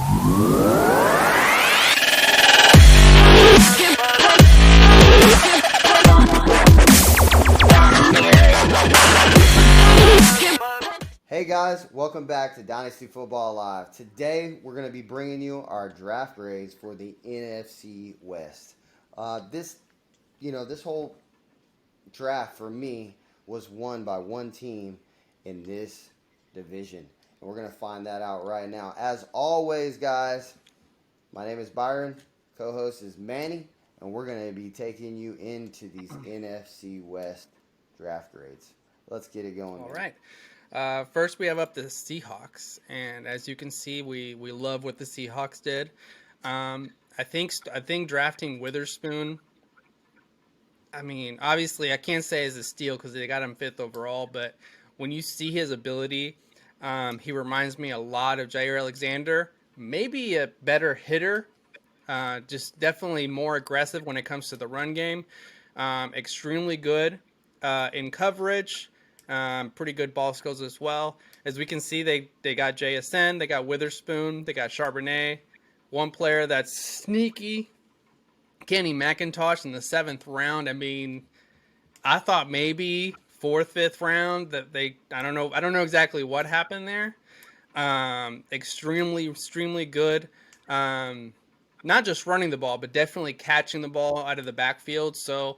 Hey guys, welcome back to Dynasty Football Live. Today we're going to be bringing you our draft grades for the NFC West. This whole draft for me was won by one team in this division. And we're going to find that out right now. As always, guys, my name is Byron, co-host is Manny, and we're going to be taking you into these NFC West draft grades. Let's get it going. All right. First, we have up the Seahawks, and as you can see, we love what the Seahawks did. I think drafting Witherspoon. I mean, obviously, I can't say it's a steal because they got him 5th overall, but when you see his ability, he reminds me a lot of Jair Alexander. Maybe a better hitter, just definitely more aggressive when it comes to the run game. Extremely good in coverage. Pretty good ball skills as well. As we can see, they got JSN, they got Witherspoon, they got Charbonnet. One player that's sneaky, Kenny McIntosh in the 7th round. I mean, I thought maybe 4th, 5th round that I don't know exactly what happened there. Extremely good. Not just running the ball, but definitely catching the ball out of the backfield. So,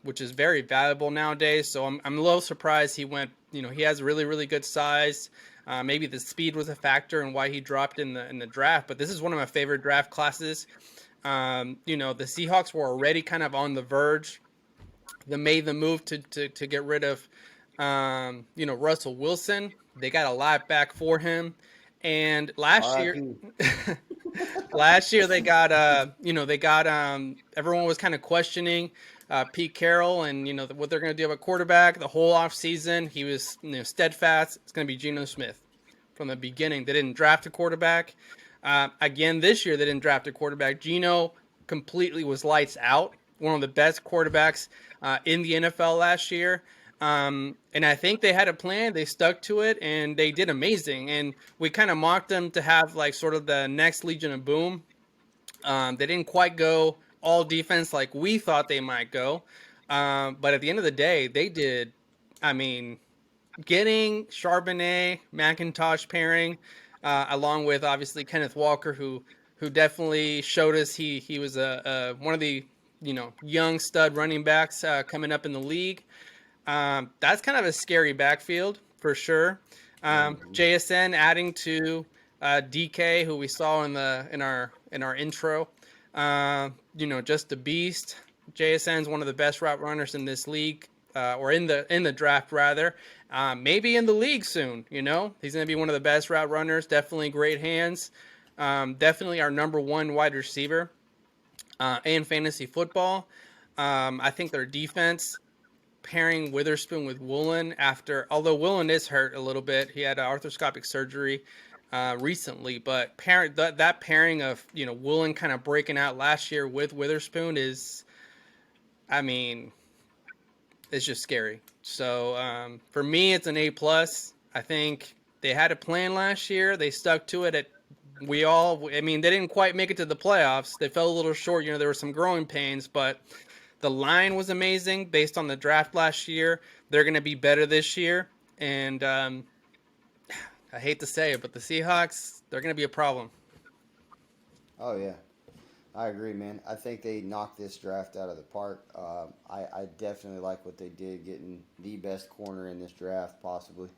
which is very valuable nowadays. So I'm a little surprised he went. He has really good size. Maybe the speed was a factor in why he dropped in the draft. But this is one of my favorite draft classes. The Seahawks were already kind of on the verge. They made the move to get rid of, Russell Wilson. They got a lot back for him. And last year they got everyone was kind of questioning Pete Carroll and what they're going to do about quarterback. The whole offseason he was steadfast. It's going to be Geno Smith from the beginning. They didn't draft a quarterback. Again, this year they didn't draft a quarterback. Geno completely was lights out. One of the best quarterbacks in the NFL last year. And I think they had a plan. They stuck to it, and they did amazing. And we kind of mocked them to have like sort of the next Legion of Boom. They didn't quite go all defense like we thought they might go. But at the end of the day, they did. I mean, getting Charbonnet, McIntosh pairing, along with obviously Kenneth Walker, who definitely showed us he was one of the young stud running backs coming up in the league. That's kind of a scary backfield for sure. JSN adding to DK, who we saw in our intro. Just a beast. JSN's one of the best route runners in this league, or in the draft rather. Maybe in the league soon. He's going to be one of the best route runners. Definitely great hands. Definitely our number 1 wide receiver in fantasy football. I think their defense, pairing Witherspoon with Woolen although Woolen is hurt a little bit. He had arthroscopic surgery recently, but that pairing of Woolen kind of breaking out last year with Witherspoon is, I mean, it's just scary. So for me, it's an A+. I think they had a plan last year. They stuck to it. They didn't quite make it to the playoffs. They fell a little short. There were some growing pains, but the line was amazing based on the draft last year. They're going to be better this year. And I hate to say it, but the Seahawks, they're going to be a problem. Oh, yeah. I agree, man. I think they knocked this draft out of the park. I definitely like what they did, getting the best corner in this draft, possibly.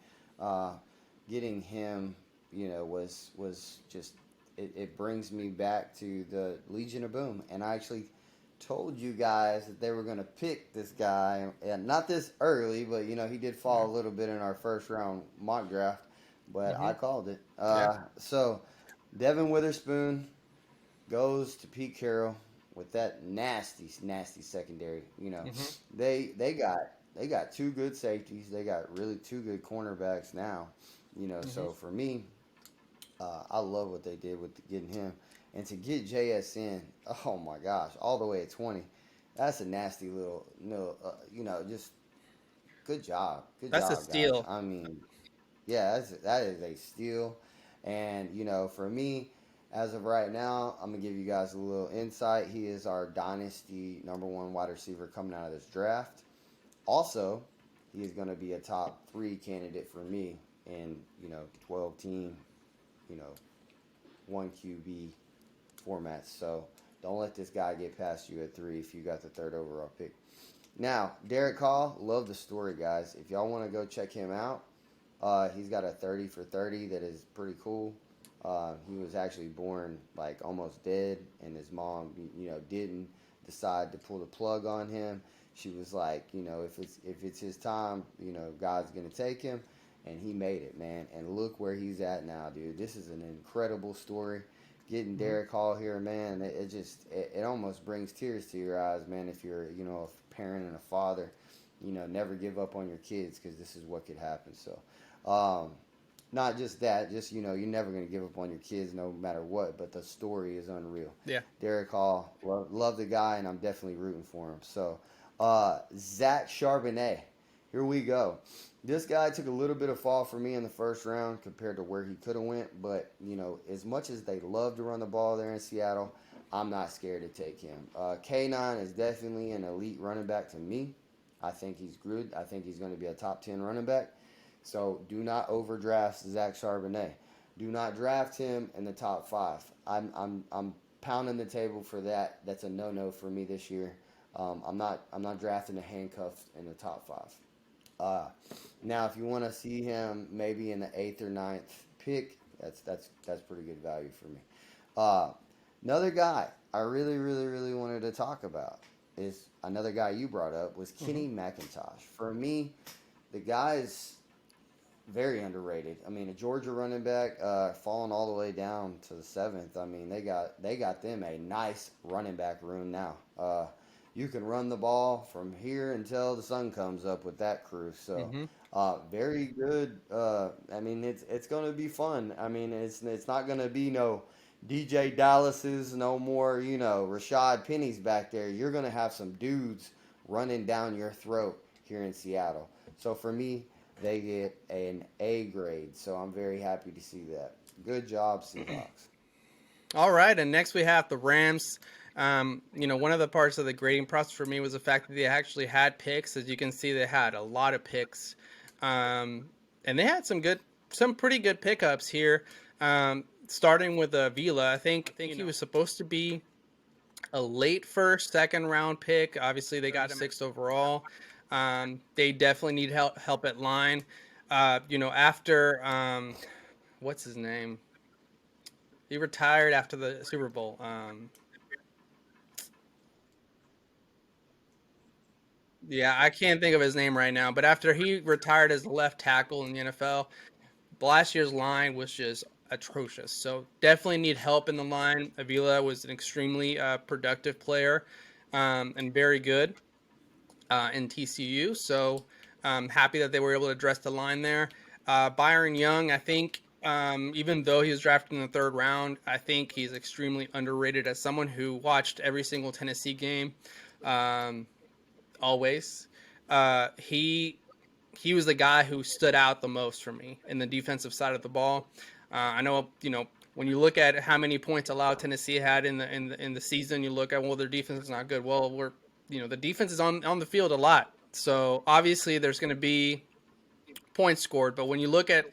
Getting him, was just, it brings me back to the Legion of Boom. And I actually told you guys that they were going to pick this guy, and not this early, but he did fall a little bit in our first round mock draft, but I called it. So Devin Witherspoon goes to Pete Carroll with that nasty secondary. They got 2 good safeties. They got really 2 good cornerbacks now. So for me, I love what they did with getting him. And to get JSN, oh my gosh, all the way at 20, that's a nasty little, just good job. That's a steal. Guys. I mean, yeah, that is a steal. And, for me, As of right now, I'm gonna give you guys a little insight. He is our dynasty number one wide receiver coming out of this draft. Also, he is gonna be a top three candidate for me in 12 team, you know, one QB formats. So don't let this guy get past you at three if you got the third overall pick. Now, Derek Hall, love the story, guys. If y'all want to go check him out, he's got a 30 for 30 that is pretty cool. He was actually born like almost dead, and his mom, didn't decide to pull the plug on him. She was like, if it's his time, God's gonna take him, and he made it, man. And look where he's at now, dude. This is an incredible story. Getting Derek Hall here, man, it almost brings tears to your eyes, man. If you're a parent and a father, never give up on your kids, because this is what could happen. So, not just that, just you're never gonna give up on your kids no matter what. But the story is unreal. Yeah. Derek Hall, love the guy, and I'm definitely rooting for him. So, Zach Charbonnet, here we go. This guy took a little bit of fall for me in the first round compared to where he could have went. But, as much as they love to run the ball there in Seattle, I'm not scared to take him. K9 is definitely an elite running back to me. I think he's good. I think he's going to be a top 10 running back. So do not overdraft Zach Charbonnet. Do not draft him in the top 5. I'm pounding the table for that. That's a no-no for me this year. I'm not drafting a handcuff in the top 5. Now, if you want to see him maybe in the 8th or 9th pick, that's pretty good value for me. Another guy I really, really, really wanted to talk about is another guy you brought up, was Kenny McIntosh. For me, the guy is very underrated. I mean, a Georgia running back, falling all the way down to the 7th. I mean, they got them a nice running back room now. You can run the ball from here until the sun comes up with that crew. So, very good. I mean, it's going to be fun. I mean, it's not going to be no DJ Dallas's, no more, Rashad Penny's back there. You're going to have some dudes running down your throat here in Seattle. So for me, they get an A grade. So I'm very happy to see that. Good job, Seahawks. All right, and next we have the Rams. One of the parts of the grading process for me was the fact that they actually had picks. As you can see, they had a lot of picks, and they had some pretty good pickups here. Starting with Vila, I think he was supposed to be a late first, second round pick. Obviously, they got him 6th overall. They definitely need help at line. After what's his name? He retired after the Super Bowl. Yeah, I can't think of his name right now. But after he retired as a left tackle in the NFL, last year's line was just atrocious. So definitely need help in the line. Avila was an extremely productive player and very good in TCU. So happy that they were able to address the line there. Byron Young, I think, even though he was drafted in the 3rd round, I think he's extremely underrated as someone who watched every single Tennessee game. Always. He was the guy who stood out the most for me in the defensive side of the ball. I know, when you look at how many points allowed Tennessee had in the season, you look at, well, their defense is not good. Well, the defense is on the field a lot. So obviously there's going to be points scored, but when you look at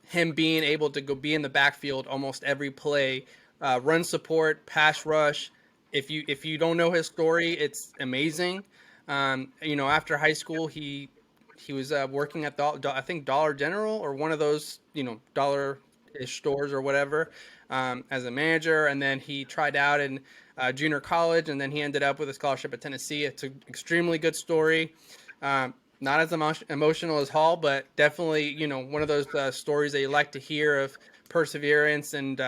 him being able to be in the backfield almost every play, run support, pass rush, if you don't know his story, it's amazing. After high school, he was working at I think Dollar General or one of those dollar-ish stores or whatever, as a manager, and then he tried out in junior college, and then he ended up with a scholarship at Tennessee. It's an extremely good story. Not as emotional as Hall, but definitely one of those stories that you like to hear of perseverance and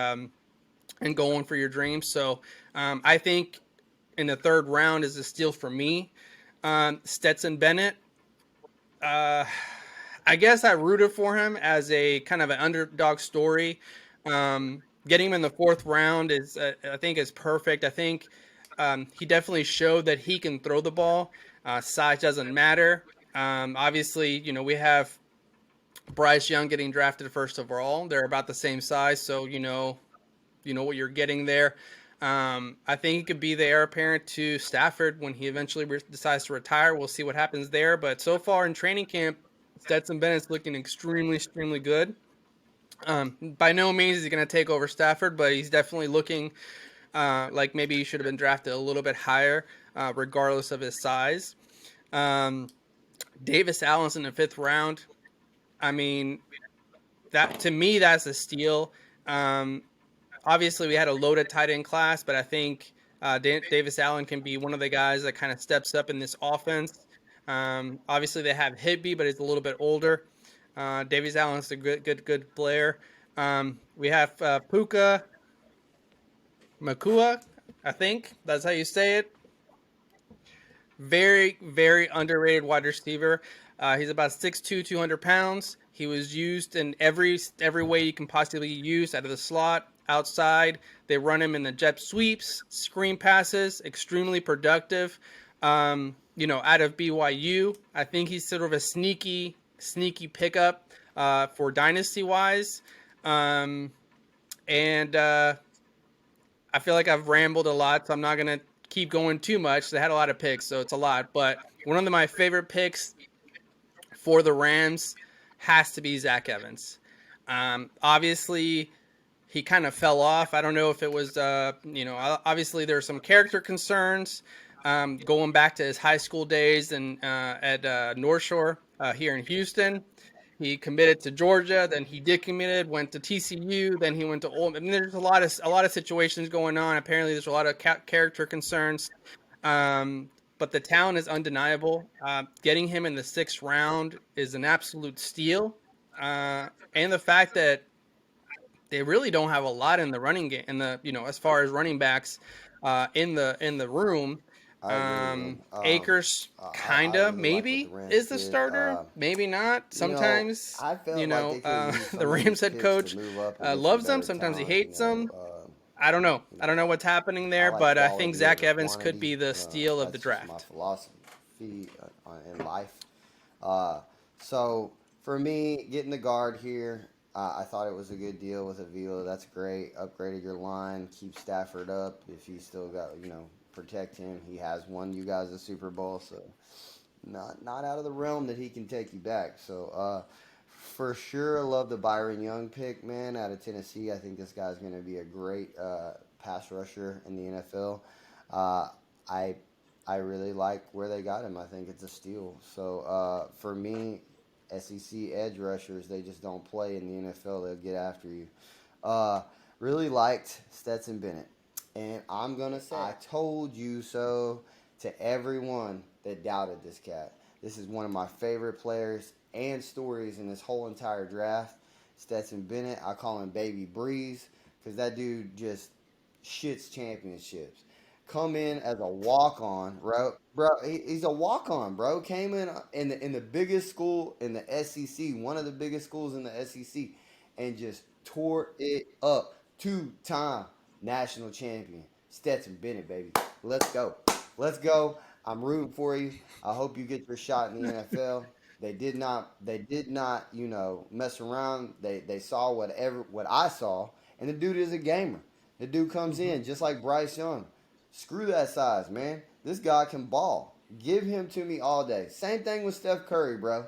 going for your dreams. So I think in the 3rd round is a steal for me. Stetson Bennett, I guess I rooted for him as a kind of an underdog story. Getting him in the 4th round is, I think, is perfect. I think he definitely showed that he can throw the ball. Size doesn't matter. Obviously, we have Bryce Young getting drafted 1st overall. They're about the same size, so you know what you're getting there. I think he could be the heir apparent to Stafford when he eventually decides to retire. We'll see what happens there. But so far in training camp, Stetson Bennett's looking extremely, extremely good. By no means is he going to take over Stafford, but he's definitely looking like maybe he should have been drafted a little bit higher, regardless of his size. Um, Davis Allen's in the 5th round. I mean, that to me, that's a steal. Um, Obviously, we had a loaded tight end class, but I think Davis Allen can be one of the guys that kind of steps up in this offense. Obviously, they have Higby, but he's a little bit older. Davis Allen's a good player. We have Puka Makua, I think that's how you say it. Very, very underrated wide receiver. He's about 6'2", 200 pounds. He was used in every way you can possibly use, out of the slot, outside. They run him in the jet sweeps, screen passes, extremely productive. Out of BYU, I think he's sort of a sneaky pickup for dynasty wise. And I feel like I've rambled a lot, so I'm not going to keep going too much. They had a lot of picks, so it's a lot. But one of my favorite picks for the Rams has to be Zach Evans. Obviously, he kind of fell off. I don't know if it was, obviously there are some character concerns going back to his high school days and at North Shore here in Houston. He committed to Georgia, then he decommitted, went to TCU, then he went to Ole Miss. I mean, there's a lot of situations going on. Apparently, there's a lot of character concerns, but the talent is undeniable. Getting him in the 6th round is an absolute steal, and the fact that they really don't have a lot in the running game, as far as running backs in the room. I agree, man. Akers I kinda really like what maybe the Rams is the did. starter, maybe not. Sometimes I felt like they could have used the some of these Rams head picks coach to move up and get some loves them. better Sometimes he talent. hates them. I don't know. I don't know what's happening I there, like but I think quality Zach over Evans could quantity. be the steal of the That's just my draft. philosophy in life. So for me, getting the guard here, I thought it was a good deal with Avila. That's great. Upgraded your line. Keep Stafford up. If you still got, protect him. He has won you guys a Super Bowl, so not out of the realm that he can take you back. So for sure, I love the Byron Young pick, man, out of Tennessee. I think this guy's going to be a great pass rusher in the NFL. I I really like where they got him. I think it's a steal. So for me, SEC edge rushers, they just don't play in the NFL. They'll get after you. Uh, really liked Stetson Bennett. And I'm going to say, I told you so to everyone that doubted this cat. This is one of my favorite players and stories in this whole entire draft. Stetson Bennett, I call him Baby Breeze because that dude just shits championships. Come in as a walk-on, bro. He's a walk-on, bro. Came in the biggest school in the SEC, one of the biggest schools in the SEC, and just tore it up. Two-time national champion, Stetson Bennett, baby. Let's go, let's go. I'm rooting for you. I hope you get your shot in the NFL. They did not, mess around. They saw what I saw, and the dude is a gamer. The dude comes in just like Bryce Young. Screw that size, man. This guy can ball. Give him to me all day. Same thing with Steph Curry, bro.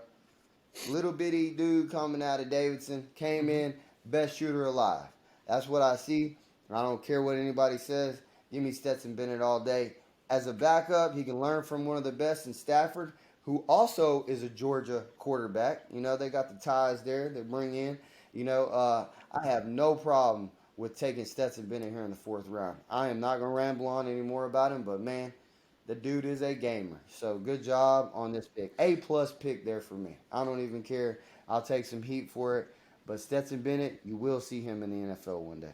Little bitty dude coming out of Davidson, came in, best shooter alive. That's what I see. I don't care what anybody says. Give me Stetson Bennett all day. As a backup, he can learn from one of the best in Stafford, who also is a Georgia quarterback. They got the ties there they bring in. I have no problem with taking Stetson Bennett here in the 4th round. I am not going to ramble on anymore about him, but, man, the dude is a gamer. So good job on this pick. A-plus pick there for me. I don't even care. I'll take some heat for it. But Stetson Bennett, you will see him in the NFL one day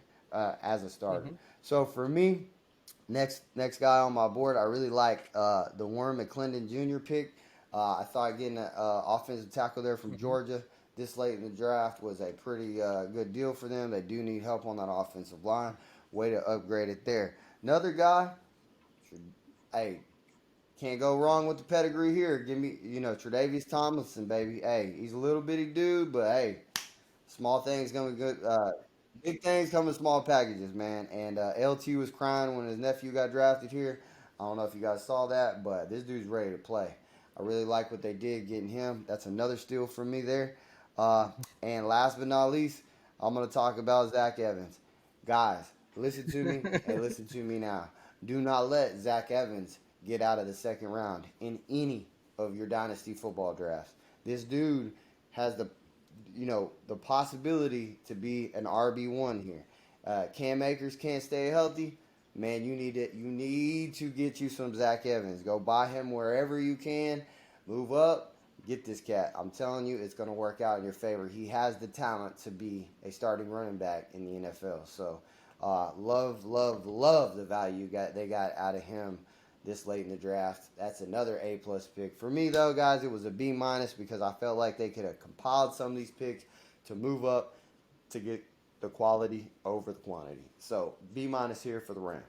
as a starter. Mm-hmm. So for me, next guy on my board, I really like the Warren McClendon Jr. pick. I thought getting an offensive tackle there from Georgia this late in the draft was a pretty good deal for them. They do need help on that offensive line. Way to upgrade it there. Another guy, hey, can't go wrong with the pedigree here. Give me, Tre'Davious Tomlinson, baby. Hey, he's a little bitty dude, but hey, small thing's gonna be good. Big things come in small packages, man. And LT was crying when his nephew got drafted here. I don't know if you guys saw that, but this dude's ready to play. I really like what they did getting him. That's another steal for me there. Uh, and last but not least, I'm going to talk about Zach Evans. Guys, listen to me and listen to me now. Do not let Zach Evans get out of the second round in any of your dynasty football drafts. This dude has the possibility to be an RB1 here. Cam Akers can't stay healthy. Man, you need to get you some Zach Evans. Go buy him wherever you can. Move up. Get this cat. I'm telling you, it's going to work out in your favor. He has the talent to be a starting running back in the NFL. So, love the value they got out of him this late in the draft. That's another A+ pick. For me, though, guys, it was a B- because I felt like they could have compiled some of these picks to move up to get the quality over the quantity. So B- here for the Rams.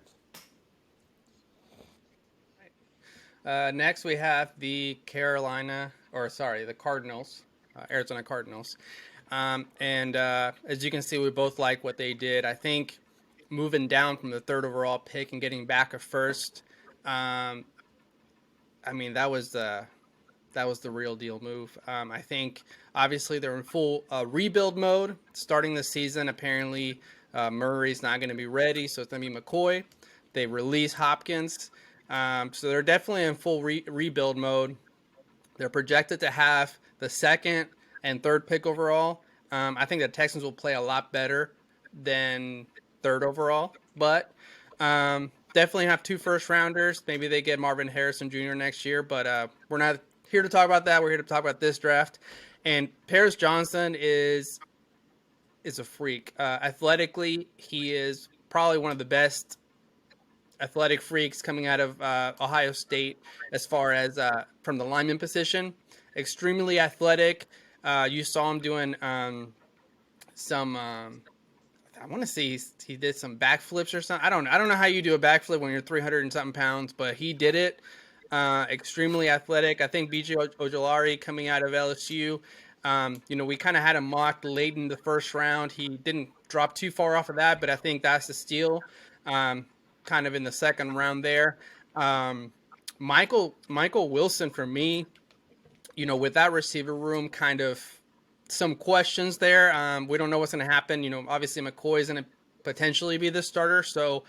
Next, we have the the Cardinals, Arizona Cardinals. And as you can see, we both like what they did. I think moving down from the third overall pick and getting back a first, um, I mean that was the real deal move. I think obviously they're in full rebuild mode starting the season. Apparently, Murray's not going to be ready, so it's going to be McCoy. They release Hopkins, so they're definitely in full rebuild mode. They're projected to have the second and third pick overall. I think the Texans will play a lot better than third overall, but definitely have two first rounders. Maybe they get Marvin Harrison Jr. next year, but we're not here to talk about that. We're here to talk about this draft. And Paris Johnson is a freak. Athletically, he is probably one of the best athletic freaks coming out of Ohio State as far as from the lineman position. Extremely athletic. You saw him doing some. I want to say he did some backflips or something. I don't know how you do a backflip when you're 300 and something pounds, but he did it. Extremely athletic. I think BJ Ojolari coming out of LSU. We kind of had him mocked late in the first round. He didn't drop too far off of that, but I think that's the steal. Um, Kind of in the second round there. Um, Michael Wilson for me, with that receiver room, kind of some questions there. We don't know what's going to happen. Obviously McCoy is going to potentially be the starter, so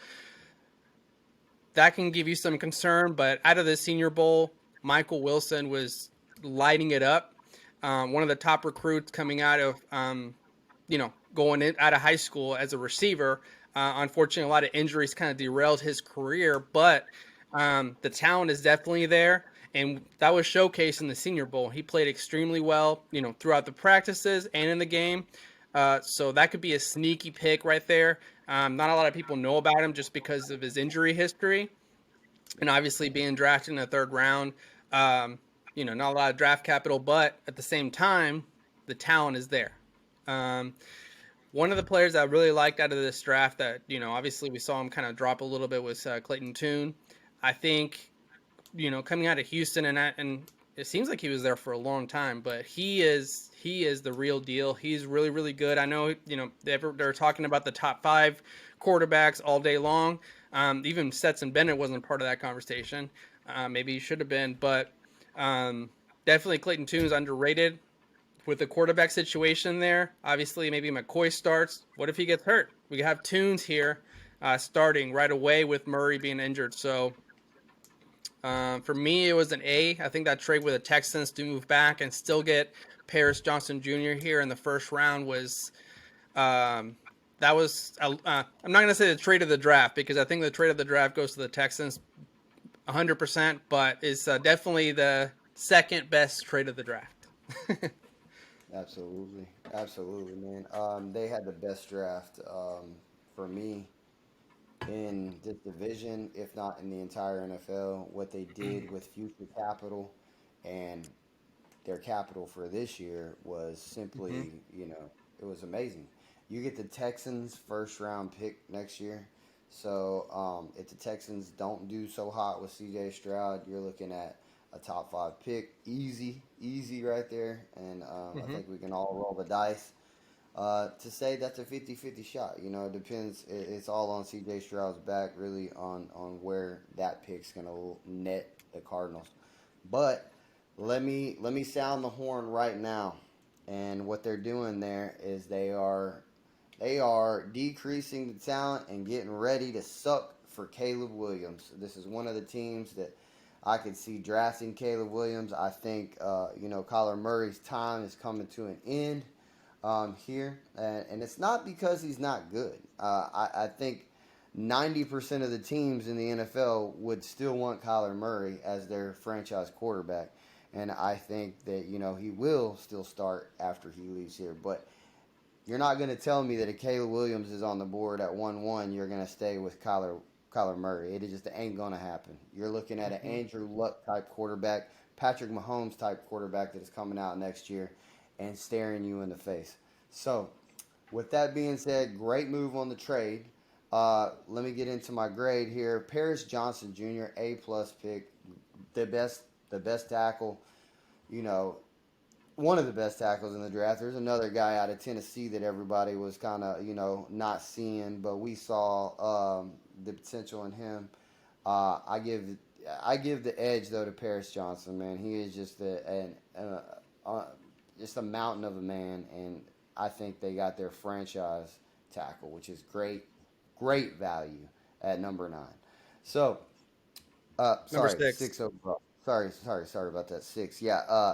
that can give you some concern. But out of the Senior Bowl, Michael Wilson was lighting it up. One of the top recruits coming out of, going out of high school as a receiver. Unfortunately, a lot of injuries kind of derailed his career, but the talent is definitely there. And that was showcased in the Senior Bowl. He played extremely well, throughout the practices and in the game. So that could be a sneaky pick right there. Not a lot of people know about him just because of his injury history, and obviously being drafted in the third round. Not a lot of draft capital, but at the same time, the talent is there. Um, One of the players I really liked out of this draft that, obviously we saw him kind of drop a little bit was Clayton Tune. I think, coming out of Houston and it seems like he was there for a long time, but he is the real deal. He's really, really good. I know, they're talking about the top 5 quarterbacks all day long. Even Stetson Bennett wasn't part of that conversation. Maybe he should have been, but definitely Clayton Tune is underrated with the quarterback situation there. Obviously, maybe McCoy starts. What if he gets hurt? We have Tunes here starting right away with Murray being injured. So for me, it was an A. I think that trade with the Texans to move back and still get Paris Johnson Jr. here in the first round was that was. I'm not going to say the trade of the draft because I think the trade of the draft goes to the Texans 100%, but it's definitely the second best trade of the draft. Absolutely, absolutely, man. They had the best draft for me in this division, if not in the entire NFL. What they did with future capital and their capital for this year was Mm-hmm. simply, it was amazing. You get the Texans first round pick next year. So if the Texans don't do so hot with CJ Stroud, you're looking at a top 5 pick. Easy, easy right there. And I Mm-hmm. think we can all roll the dice. to say that's a 50-50 shot. It depends. It's all on C.J. Stroud's back, really, on where that pick's going to net the Cardinals. But let me sound the horn right now. And what they're doing there is they are decreasing the talent and getting ready to suck for Caleb Williams. This is one of the teams that I could see drafting Caleb Williams. I think Kyler Murray's time is coming to an end here, and it's not because he's not good. I think 90% of the teams in the NFL would still want Kyler Murray as their franchise quarterback, and I think that he will still start after he leaves here. But you're not going to tell me that if Caleb Williams is on the board at 1-1, you're going to stay with Kyler Murray. It just ain't going to happen. You're looking at an Andrew Luck type quarterback, Patrick Mahomes type quarterback that is coming out next year and staring you in the face. So, with that being said, great move on the trade. Let me get into my grade here. Paris Johnson Jr., A plus pick, the best tackle. One of the best tackles in the draft. There's another guy out of Tennessee that everybody was kind of not seeing, but we saw the potential in him. I give the edge though to Paris Johnson. Man, he is just just a mountain of a man, and I think they got their franchise tackle, which is great value at number 9. So, Number sorry, 6. 6 overall. Sorry about that. 6. Yeah.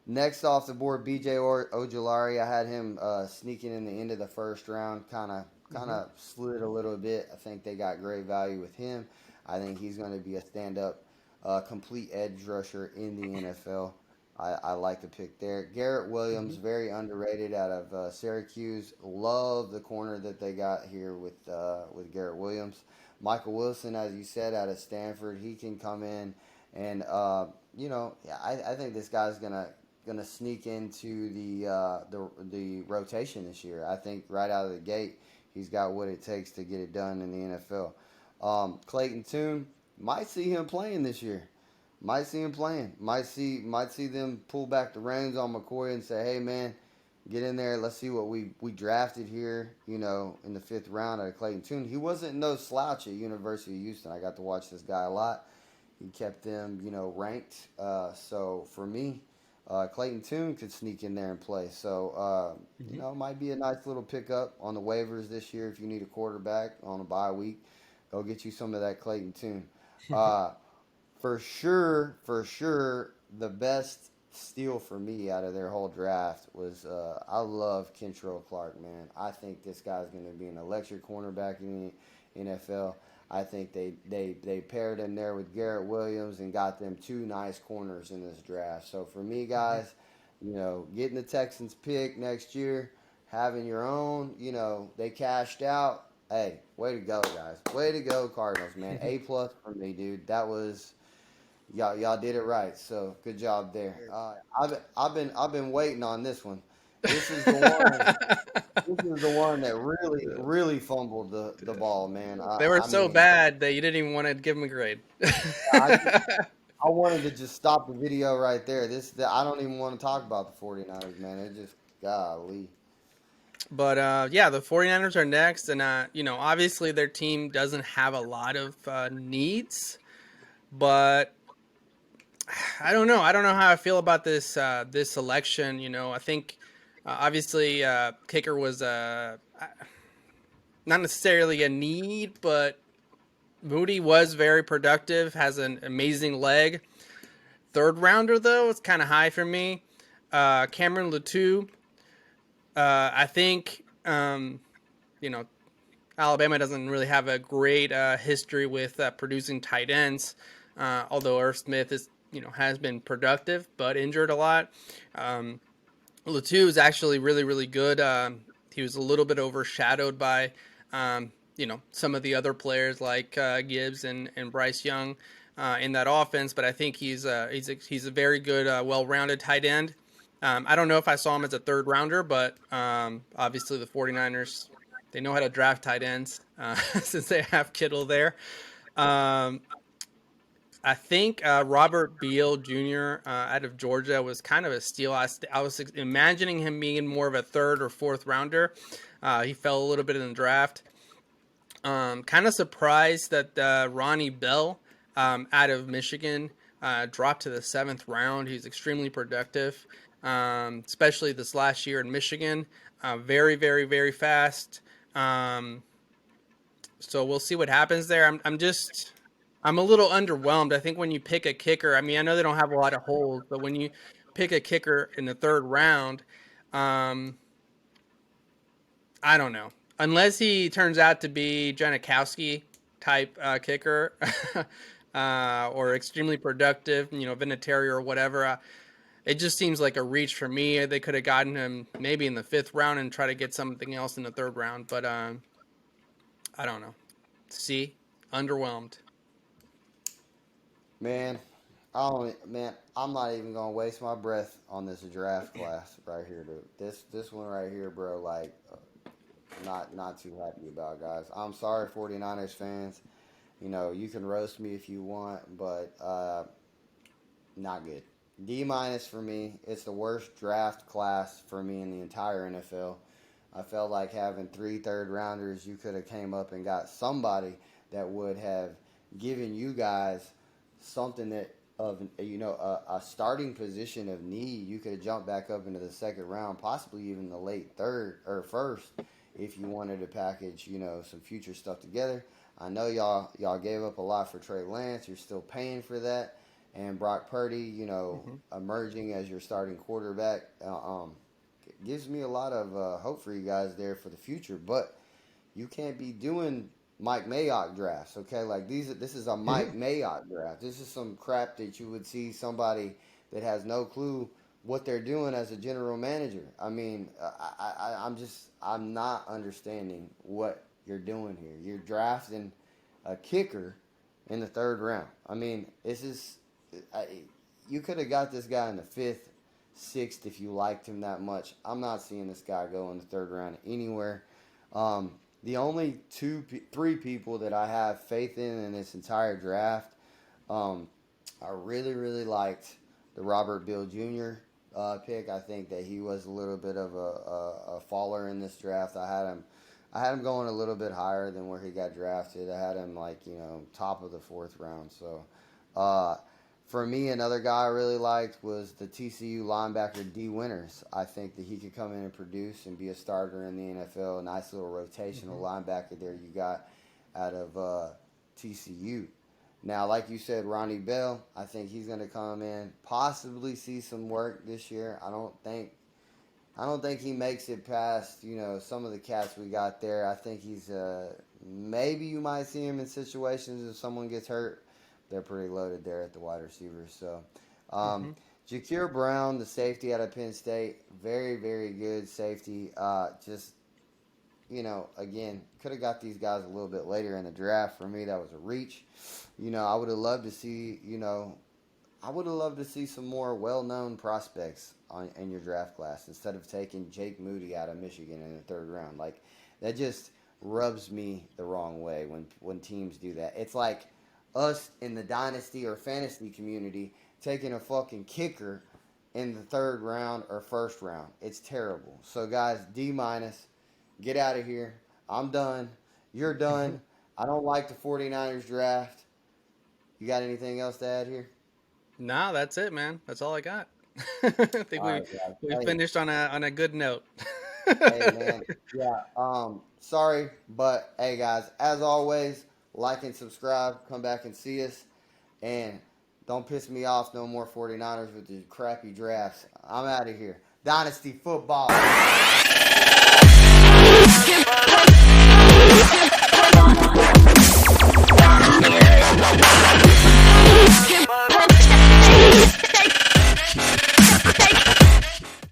Next off the board, B.J. Ojulari. I had him sneaking in the end of the first round, kind of slid a little bit. I think they got great value with him. I think he's going to be a stand-up, complete edge rusher in the NFL. I like the pick there. Garrett Williams, very underrated out of Syracuse. Love the corner that they got here with Garrett Williams. Michael Wilson, as you said, out of Stanford, he can come in and I think this guy's gonna sneak into the rotation this year. I think right out of the gate, he's got what it takes to get it done in the NFL. Clayton Tune, might see him playing this year. Might see him playing. Might see them pull back the reins on McCoy and say, "Hey man, get in there. Let's see what we drafted here. In the 5th round out of Clayton Tune. He wasn't no slouch at University of Houston. I got to watch this guy a lot. He kept them, ranked. So for me, Clayton Tune could sneak in there and play. So, it might be a nice little pickup on the waivers this year if you need a quarterback on a bye week. Go get you some of that Clayton Tune. For sure, the best steal for me out of their whole draft was I love Kentrell Clark, man. I think this guy's going to be an electric cornerback in the NFL. I think they paired him there with Garrett Williams and got them 2 nice corners in this draft. So for me, guys, getting the Texans pick next year, having your own, they cashed out. Hey, way to go, guys. Way to go, Cardinals, man. A plus for me, dude. That was y'all did it right. So good job there. I've been waiting on this one. This is the one. This is the one that really fumbled the ball, man. They were I so mean, bad that you didn't even want to give them a grade. I wanted to just stop the video right there. I don't even want to talk about the 49ers, man. It just golly. But yeah, the 49ers are next, and obviously their team doesn't have a lot of needs, but I don't know. I don't know how I feel about this selection. I think obviously kicker was not necessarily a need, but Moody was very productive, has an amazing leg. 3rd rounder though, it's kind of high for me. Cameron Latou, I think Alabama doesn't really have a great history with producing tight ends, although Irv Smith has been productive but injured a lot. Latou is actually really, really good. He was a little bit overshadowed by some of the other players like Gibbs and Bryce Young in that offense, but I think he's a very good, well-rounded tight end. I don't know if I saw him as a 3rd rounder, but obviously the 49ers, they know how to draft tight ends since they have Kittle there. I think Robert Beal Jr. Out of Georgia was kind of a steal. I was imagining him being more of a third or fourth rounder. He fell a little bit in the draft. Kind of surprised that Ronnie Bell out of Michigan dropped to the 7th round. He's extremely productive, especially this last year in Michigan. Very, very, very fast. So we'll see what happens there. I'm a little underwhelmed. I think when you pick a kicker, I mean, I know they don't have a lot of holes, but when you pick a kicker in the 3rd round, um, I don't know. Unless he turns out to be Janikowski type kicker or extremely productive, Vinatieri or whatever. It just seems like a reach for me. They could have gotten him maybe in the 5th round and try to get something else in the 3rd round, but I don't know. See, underwhelmed. Man, I'm not even gonna waste my breath on this draft class right here, dude. This one right here, bro. Like, not too happy about, guys. I'm sorry, 49ers fans. You can roast me if you want, but not good. D minus for me. It's the worst draft class for me in the entire NFL. I felt like having 3 3rd rounders. You could have came up and got somebody that would have given you guys something that of a starting position of need. You could have jumped back up into the 2nd round, possibly even the late 3rd or 1st, if you wanted to package some future stuff together. I know y'all gave up a lot for Trey Lance. You're still paying for that, and Brock Purdy, emerging as your starting quarterback, gives me a lot of hope for you guys there for the future. But you can't be doing Mike Mayock drafts, okay? Like this is a Mike Mayock draft. This is some crap that you would see somebody that has no clue what they're doing as a general manager. I mean, I'm not understanding what you're doing here. You're drafting a kicker in the 3rd round. I mean, you could have got this guy in the 5th, 6th if you liked him that much. I'm not seeing this guy go in the 3rd round anywhere. The only 3 people that I have faith in this entire draft, I really, really liked the Robert Beal Jr. Pick. I think that he was a little bit of a faller in this draft. I had him going a little bit higher than where he got drafted. I had him top of the 4th round. So, for me, another guy I really liked was the TCU linebacker D. Winters. I think that he could come in and produce and be a starter in the NFL. A nice little rotational linebacker there you got out of TCU. Now, like you said, Ronnie Bell, I think he's going to come in, possibly see some work this year. I don't think he makes it past, some of the cats we got there. I think he's maybe you might see him in situations if someone gets hurt. They're pretty loaded there at the wide receivers. So, Jakir Brown, the safety out of Penn State, very, very good safety. Again, could have got these guys a little bit later in the draft. For me, that was a reach. I would have loved to see, some more well-known prospects in your draft class instead of taking Jake Moody out of Michigan in the 3rd round. Like, that just rubs me the wrong way when teams do that. It's like us in the dynasty or fantasy community taking a fucking kicker in the 3rd round or 1st round. It's terrible. So, guys, D minus, get out of here. I'm done. You're done. I don't like the 49ers draft. You got anything else to add here? No, that's it, man. That's all I got. I think All right, guys. we finished on a good note. Hey, man. Yeah. Sorry, but hey, guys. As always, like and subscribe. Come back and see us, and don't piss me off no more 49ers with the crappy drafts. I'm out of here. Dynasty Football.